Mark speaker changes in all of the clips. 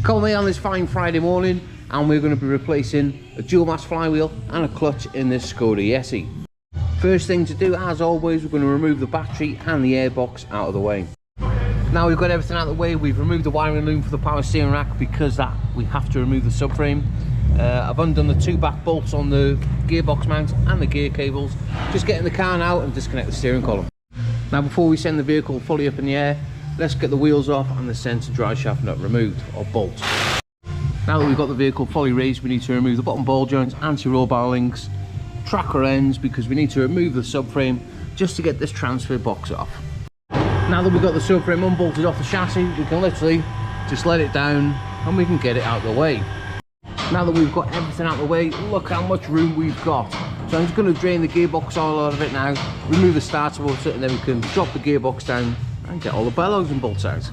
Speaker 1: Call me on this fine Friday morning, and we're going to be replacing a dual mass flywheel and a clutch in this Skoda Yeti. First thing to do, as always, we're going to remove the battery and the airbox out of the way. Now we've got everything out of the way, we've removed the wiring loom for the power steering rack because we have to remove the subframe. I've undone the two back bolts on the gearbox mount and the gear cables. Just get in the car now and disconnect the steering column. Now before we send the vehicle fully up in the air, let's get the wheels off and the center drive shaft nut removed, or bolt. Now that we've got the vehicle fully raised, we need to remove the bottom ball joints, anti-roll bar links, tracker ends, because we need to remove the subframe just to get this transfer box off. Now that we've got the subframe unbolted off the chassis, we can literally just let it down and we can get it out of the way. Now that we've got everything out of the way, look how much room we've got. So I'm just going to drain the gearbox oil out of it now, remove the starter motor, and then we can drop the gearbox down and get all the bellows and bolts out.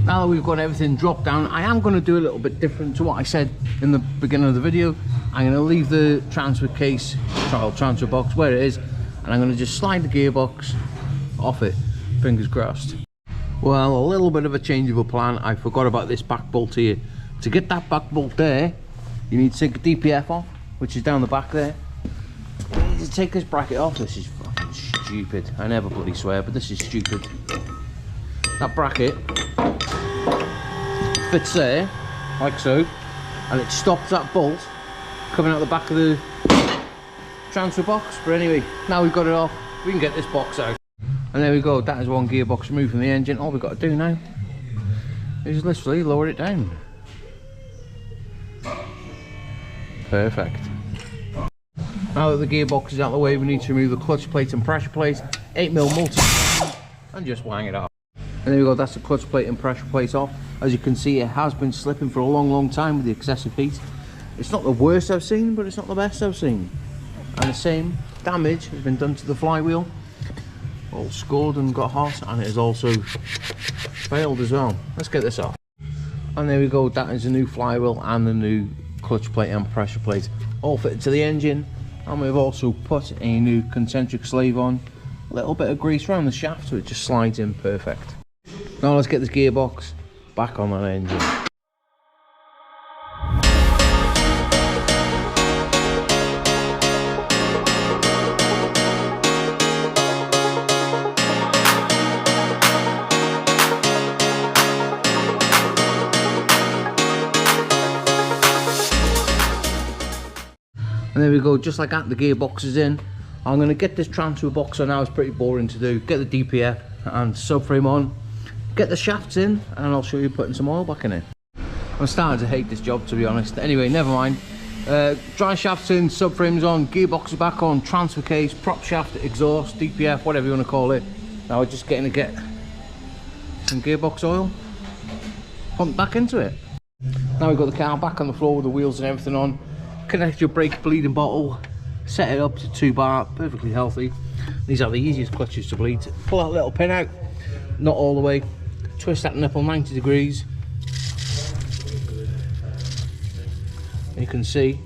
Speaker 1: Now that we've got everything dropped down, I am going to do a little bit different to what I said in the beginning of the video. I'm going to leave the transfer case, transfer box where it is, and I'm going to just slide the gearbox off it, fingers crossed. Well, a little bit of a change of a plan. I forgot about this back bolt here. To get that back bolt there, you need to take the DPF off, which is down the back there. You need to take this bracket off. This is fucking stupid. I never bloody swear, but this is stupid. That bracket fits there, like so, and it stops that bolt coming out the back of the transfer box. But anyway, now we've got it off, we can get this box out. And there we go, that is one gearbox removed from the engine. All we've got to do now is literally lower it down. Perfect. Now that the gearbox is out of the way, we need to remove the clutch plate and pressure plate, 8mm multi, and just wang it off. And there we go, that's the clutch plate and pressure plate off. As you can see, it has been slipping for a long time with the excessive heat. It's not the worst I've seen, but it's not the best I've seen. And the same damage has been done to the flywheel. All scored and got hot, and it has also failed as well. Let's get this off. And there we go, that is the new flywheel and the new clutch plate and pressure plate all fitted to the engine. And we've also put a new concentric sleeve on, a little bit of grease around the shaft so it just slides in perfect. Now let's get this gearbox back on that engine. And there we go, just like that, the gearbox is in. I'm going to get this transfer box on now. It's pretty boring to do. Get the DPF and subframe on, get the shafts in, and I'll show you putting some oil back in it. I'm starting to hate this job, to be honest. Anyway, never mind. Dry shafts in, subframes on, gearbox is back on, transfer case, prop shaft, exhaust, DPF, whatever you want to call it. Now we're just getting to get some gearbox oil, pump back into it. Now we've got the car back on the floor with the wheels and everything on. Connect your brake bleeding bottle, set it up to 2 bar, perfectly healthy. These are the easiest clutches to bleed. Pull that little pin out, not all the way, twist that nipple 90 degrees. And you can see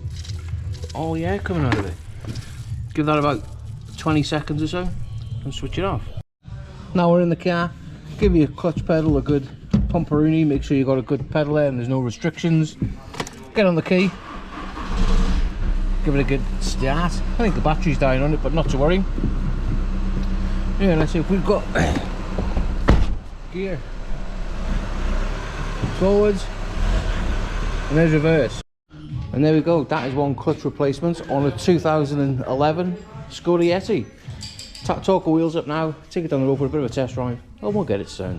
Speaker 1: all the air coming out of it. Give that about 20 seconds or so and switch it off. Now we're in the car, give your clutch pedal a good pumperoonie, make sure you've got a good pedal there and there's no restrictions. Get on the key. Give it a good start. I think the battery's dying on it, but not to worry. Yeah, let's see if we've got gear. Forwards. And there's reverse. And there we go, that is one clutch replacement on a 2011 Skoda Yeti. Torque the wheels up now, take it down the road for a bit of a test drive, and we'll get it soon.